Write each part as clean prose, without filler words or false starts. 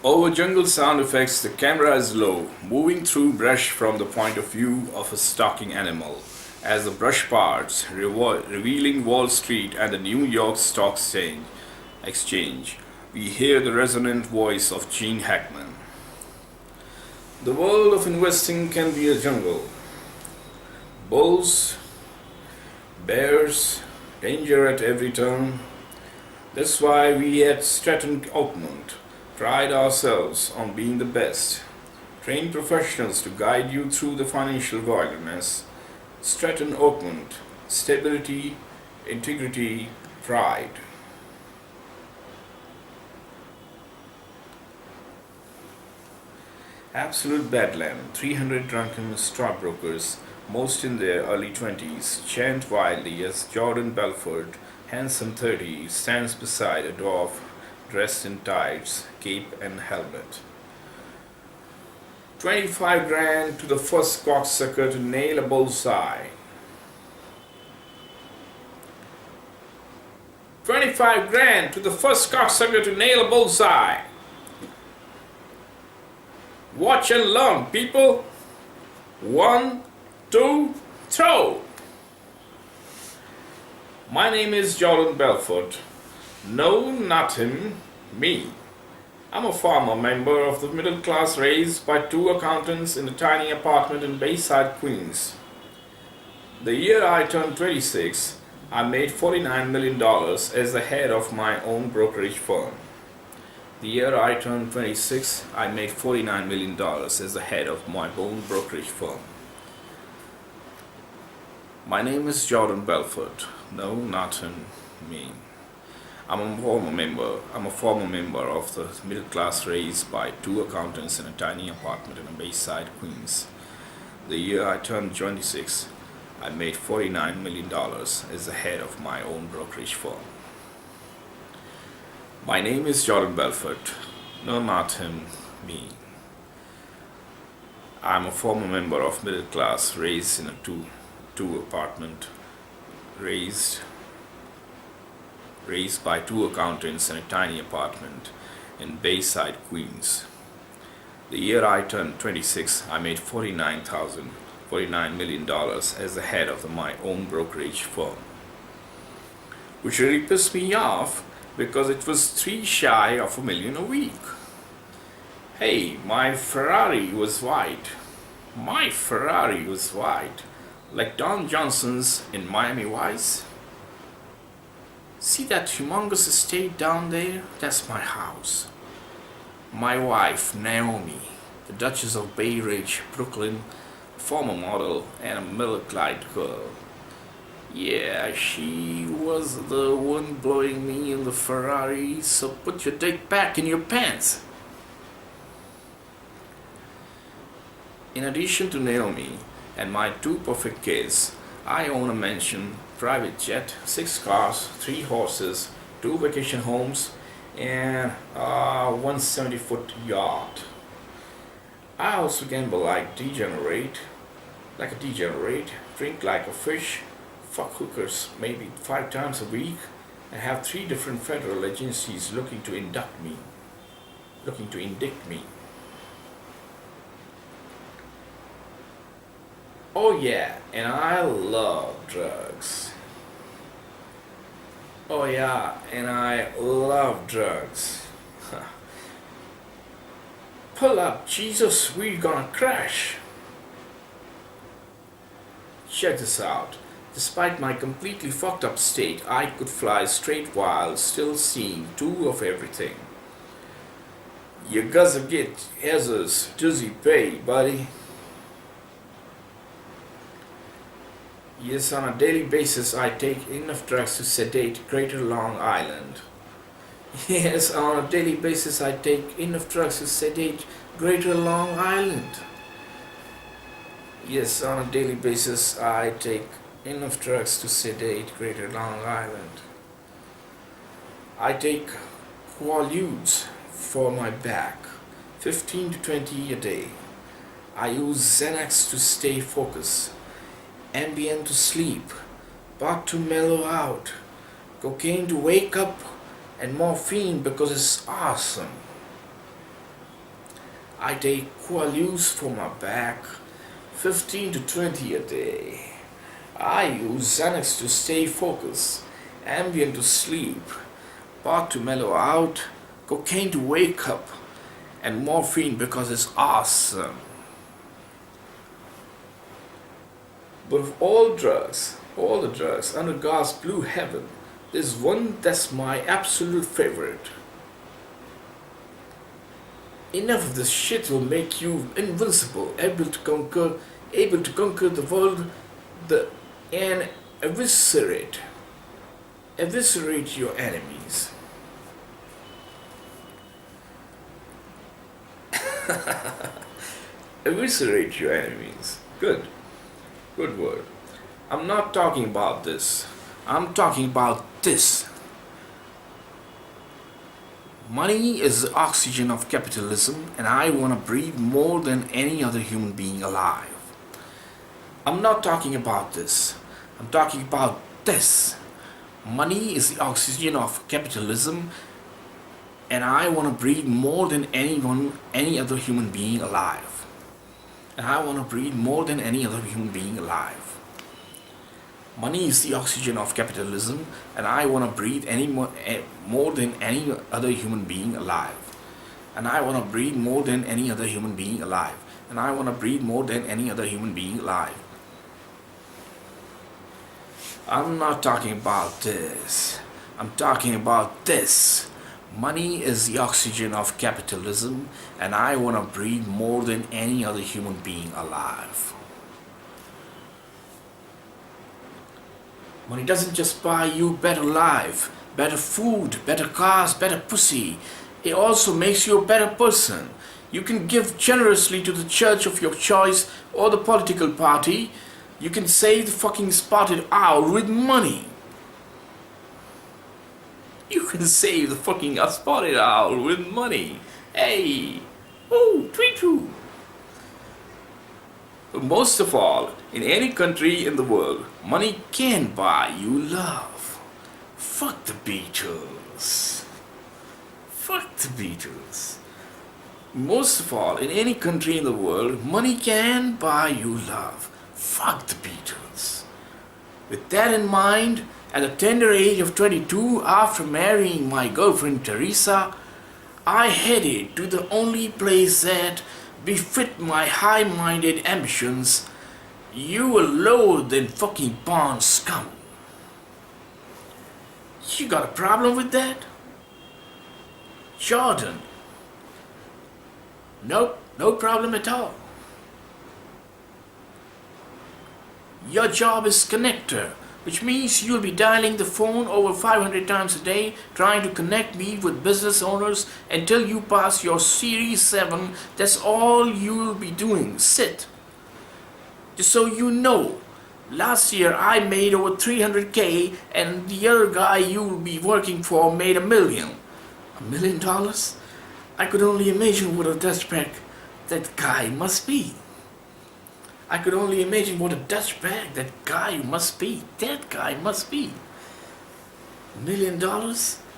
Over jungle sound effects, the camera is low, moving through brush from the point of view of a stalking animal. As the brush parts, revealing Wall Street and the New York Stock Exchange, we hear the resonant voice of Gene Hackman. The world of investing can be a jungle. Bulls, bears, danger at every turn. That's why we at Stratton Oakmont pride ourselves on being the best, trained professionals to guide you through the financial wilderness. Stratton Oakmont, stability, integrity, pride. Absolute bedlam. 300 drunken stockbrokers, most in their early 20s, chant wildly as Jordan Belfort, handsome 30, stands beside a dwarf dressed in tights, cape and helmet. 25 grand to the first cocksucker to nail a bullseye. 25 grand to the first cocksucker to nail a bullseye. Watch and learn, people. 1, 2, throw. My name is Jordan Belfort. No, not him, me. I'm a former member of the middle class raised by two accountants in a tiny apartment in Bayside, Queens. The year I turned 26, I made $49 million as the head of my own brokerage firm. The year I turned 26, I made $49 million as the head of my own brokerage firm. My name is Jordan Belfort. No, not him, me. I'm a former member of the middle class raised by two accountants in a tiny apartment in Bayside, Queens. The year I turned 26, I made $49 million as the head of my own brokerage firm. My name is Jordan Belfort. No, not him, me. I'm a former member of middle class raised in a two apartment raised by two accountants in a tiny apartment in Bayside, Queens. The year I turned 26, I made $49 million as the head of my own brokerage firm. Which really pissed me off because it was 3 shy of $1 million a week. Hey, my Ferrari was white. Like Don Johnson's in Miami Vice. See that humongous estate down there? That's my house. My wife, Naomi, the Duchess of Bay Ridge, Brooklyn, former model and a middle-class girl. Yeah, she was the one blowing me in the Ferrari, so put your dick back in your pants. In addition to Naomi and my 2 perfect kids, I own a mansion, private jet, 6 cars, 3 horses, 2 vacation homes, and a 170-foot yacht. I also gamble like a degenerate, drink like a fish, fuck hookers maybe 5 times a week, and have 3 different federal agencies looking to indict me. Oh yeah, and I love drugs. Pull up, Jesus, we're gonna crash. Check this out. Despite my completely fucked up state, I could fly straight while still seeing 2 of everything. You gotta get Ezra's dizzy pay, buddy. Yes, on a daily basis I take enough drugs to sedate Greater Long Island. Yes, on a daily basis I take enough drugs to sedate Greater Long Island. Yes, on a daily basis I take enough drugs to sedate Greater Long Island. I take Quaaludes for my back, 15 to 20 a day. I use Xanax to stay focused, Ambien to sleep, pot to mellow out, cocaine to wake up, and morphine because it's awesome. I take Quaaludes for my back, 15 to 20 a day. I use Xanax to stay focused, Ambien to sleep, pot to mellow out, cocaine to wake up, and morphine because it's awesome. But of all the drugs under God's blue heaven, there's one that's my absolute favorite. Enough of this shit will make you invincible, able to conquer the world, and eviscerate your enemies. Eviscerate your enemies. Good word. I'm not talking about this. I'm talking about this. Money is the oxygen of capitalism, and I want to breathe more than any other human being alive. I'm not talking about this. I'm talking about this. Money is the oxygen of capitalism, and I want to breathe more than any other human being alive. And I want to breathe more than any other human being alive. Money is the oxygen of capitalism, and I want to breathe more than any other human being alive. And I want to breathe more than any other human being alive. And I want to breathe more than any other human being alive. I'm not talking about this. I'm talking about this. Money is the oxygen of capitalism, and I want to breathe more than any other human being alive. Money doesn't just buy you better life, better food, better cars, better pussy. It also makes you a better person. You can give generously to the church of your choice or the political party. You can save the fucking spotted owl with money. You can save the fucking spotted owl with money. Hey! Oh, tweet-tweet! But most of all, in any country in the world, money can buy you love. Fuck the Beatles. Fuck the Beatles. Most of all, in any country in the world, money can buy you love. Fuck the Beatles. With that in mind, at the tender age of 22, after marrying my girlfriend Teresa, I headed to the only place that befit my high-minded ambitions. You were lower than fucking Bond scum. You got a problem with that? Jordan? Nope, no problem at all. Your job is connector, which means you'll be dialing the phone over 500 times a day trying to connect me with business owners until you pass your Series 7. That's all you'll be doing. Sit. Just so you know, last year I made over 300K and the other guy you'll be working for made $1 million. $1 million? I could only imagine what a Dutch bag that guy must be. I could only imagine what a Dutch bag that guy must be. That guy must be. $1 million?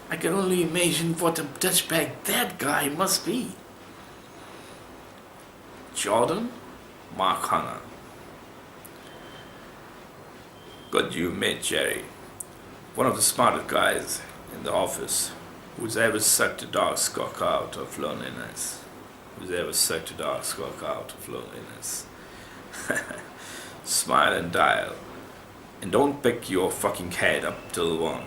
I can only imagine what a Dutch bag that guy must be. Jordan, Mark Hanna. Good you met Jerry. One of the smartest guys in the office who's ever sucked a dog's cock out of loneliness. Smile and dial. And don't pick your fucking head up till 1.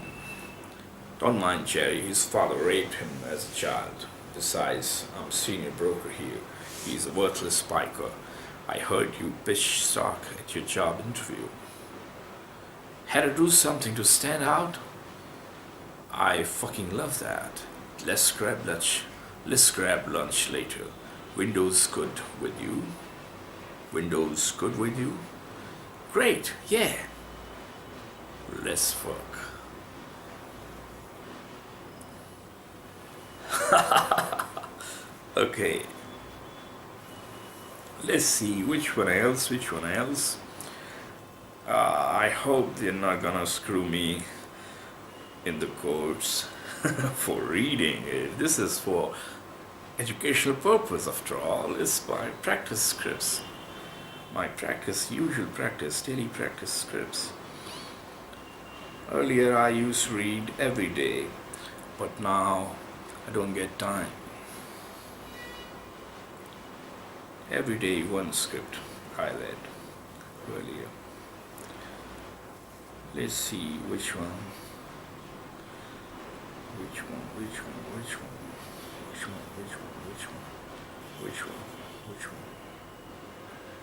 Don't mind Jerry, his father raped him as a child. Besides, I'm a senior broker here. He's a worthless spiker. I heard you pitch stock at your job interview. Had to do something to stand out? I fucking love that. Let's grab lunch later. Windows good with you? Windows good with you? Great, yeah. Let's fuck. Okay. Let's see, which one else? I hope they're not gonna screw me in the courts for reading it. This is for educational purpose, after all, is my practice scripts. My usual practice, daily practice scripts. Earlier, I used to read every day, but now I don't get time. Every day, one script I read earlier. Let's see which one. Which one? Which one? Which one? Which one? Which one? Which one? Which one? Which one?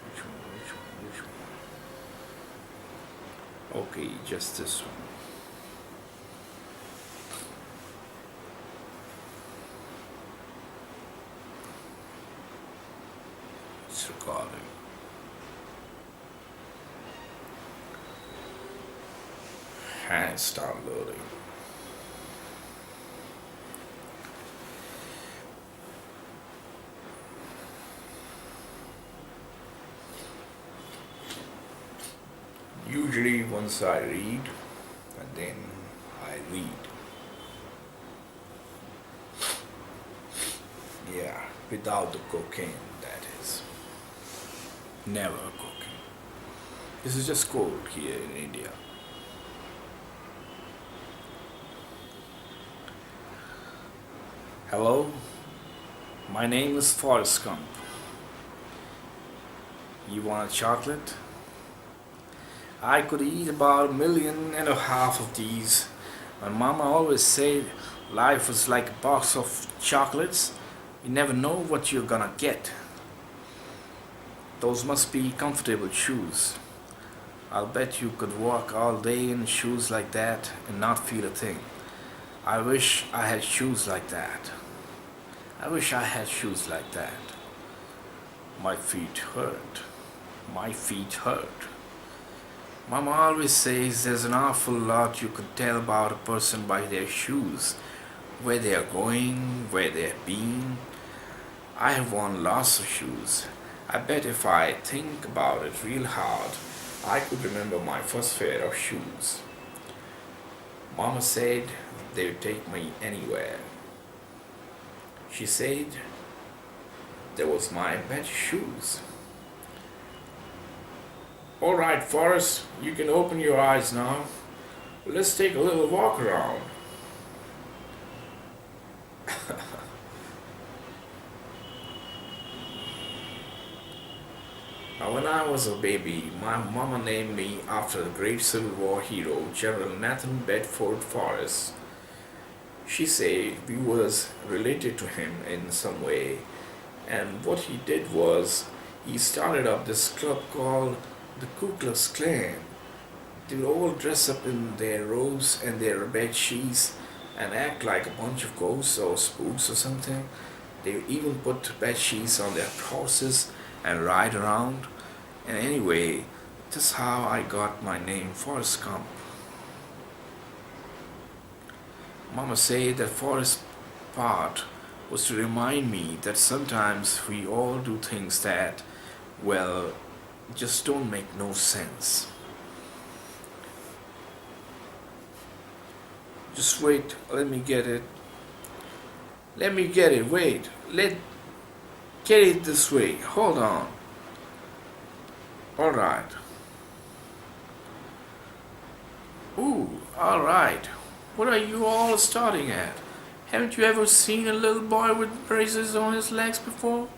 Which one? Which one? Which one? Okay, just this one. It's recording. And it's downloading. Usually once I read and then I read. Yeah, without the cocaine, that is. Never cocaine. This is just cold here in India. Hello, my name is Forrest Gump. You want a chocolate? I could eat about 1.5 million of these. My mama always said life was like a box of chocolates. You never know what you're gonna get. Those must be comfortable shoes. I'll bet you could walk all day in shoes like that and not feel a thing. I wish I had shoes like that. I wish I had shoes like that. My feet hurt. My feet hurt. Mama always says there's an awful lot you could tell about a person by their shoes, where they are going, where they have been. I have worn lots of shoes. I bet if I think about it real hard, I could remember my first pair of shoes. Mama said they would take me anywhere. She said there was my best shoes. All right, Forrest, you can open your eyes now. Let's take a little walk around. Now, when I was a baby, my mama named me after the great Civil War hero, General Nathan Bedford Forrest. She said we was related to him in some way, and what he did was he started up this club called the Ku Klux Klan. They would all dress up in their robes and their bed sheets and act like a bunch of ghosts or spooks or something. They would even put bed sheets on their horses and ride around. And anyway, that's how I got my name, Forrest Gump. Mama said that Forrest part was to remind me that sometimes we all do things that, well, just don't make no sense. Just wait, let me get it. Let me get it, wait. Get it this way, hold on. Alright. Ooh, alright. What are you all starting at? Haven't you ever seen a little boy with braces on his legs before?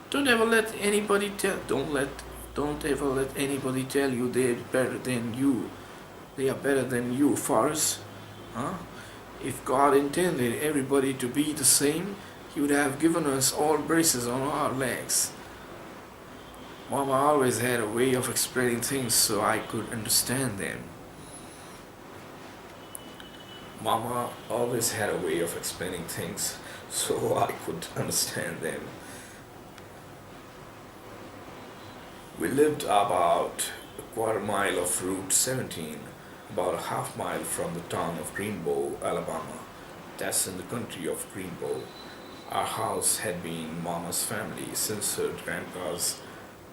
Don't ever let anybody tell you they're better than you. They are better than you, Forrest. Huh? If God intended everybody to be the same, He would have given us all braces on our legs. Mama always had a way of explaining things so I could understand them. Mama always had a way of explaining things so I could understand them. We lived about a quarter mile of Route 17, about a half mile from the town of Greenbow, Alabama. That's in the country of Greenbow. Our house had been Mama's family since her grandpa's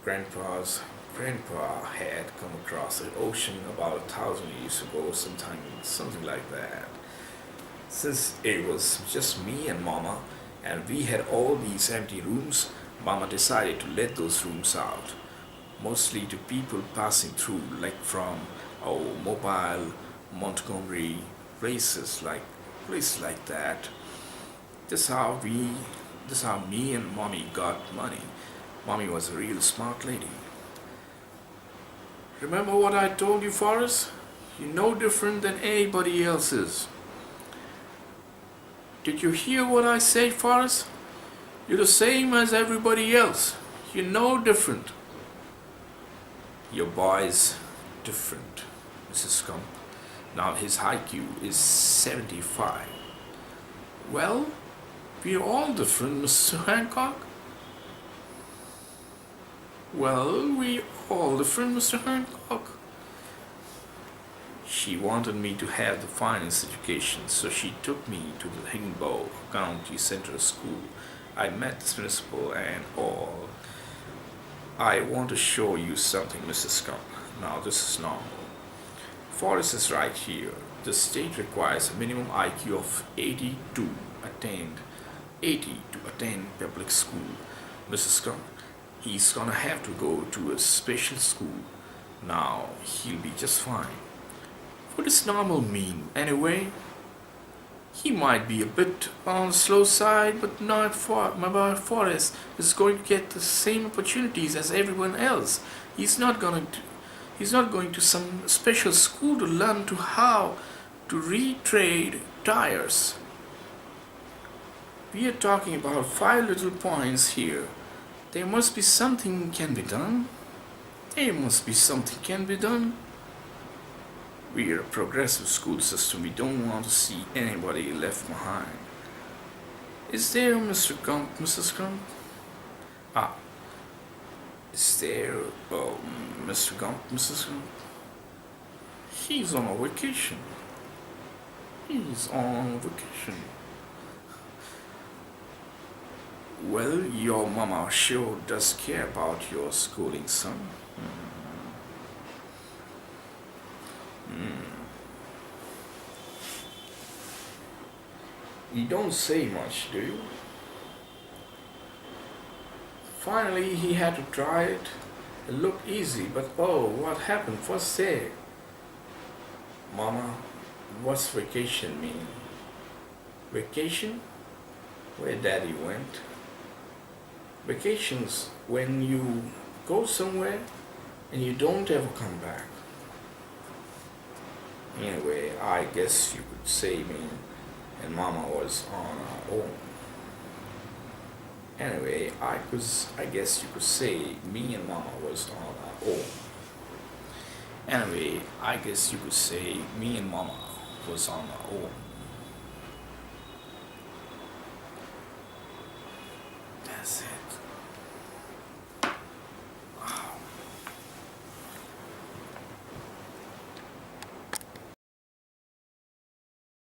grandpa had come across the ocean about 1,000 years ago, something like that. Since it was just me and Mama and we had all these empty rooms. Mama decided to let those rooms out, mostly to people passing through, like from Mobile, Montgomery, places like that. This how we, this how me and mommy got money. Mommy was a real smart lady. Remember what I told you, Forrest? You're no different than anybody else is. Did you hear what I said, Forrest? You're the same as everybody else. You're no different. Your boy's different, Mrs. Scump. Now his IQ is 75. Well, we're all different, Mr. Hancock. Well, we're all different, Mr. Hancock. She wanted me to have the finest education, so she took me to the Higginbow County Central School. I met the principal and all. I want to show you something, Mrs. Scump. Now this is normal. Forrest is right here. The state requires a minimum IQ of 80 to attend public school. Mrs. Scump, he's gonna have to go to a special school. Now he'll be just fine. What does normal mean anyway? He might be a bit on the slow side, but not for my Forrest is going to get the same opportunities as everyone else. He's not going to some special school to learn to how to retrade tires. We are talking about 5 little points here. There must be something can be done. There must be something can be done. We are a progressive school system. We don't want to see anybody left behind. Is there Mr. Gump, Mrs. Gump? Ah, is there Mr. Gump, Mrs. Gump? He's on a vacation. He's on vacation. Well, your mama sure does care about your schooling, son. You don't say much, do you? Finally, he had to try it. It looked easy, but oh, what happened first day? Mama, what's vacation mean? Vacation? Where Daddy went. Vacations when you go somewhere and you don't ever come back. Anyway, I guess you could say me and Mama was on our own. Anyway, I guess you could say me and Mama was on our own. Anyway, I guess you could say me and Mama was on our own. That's it.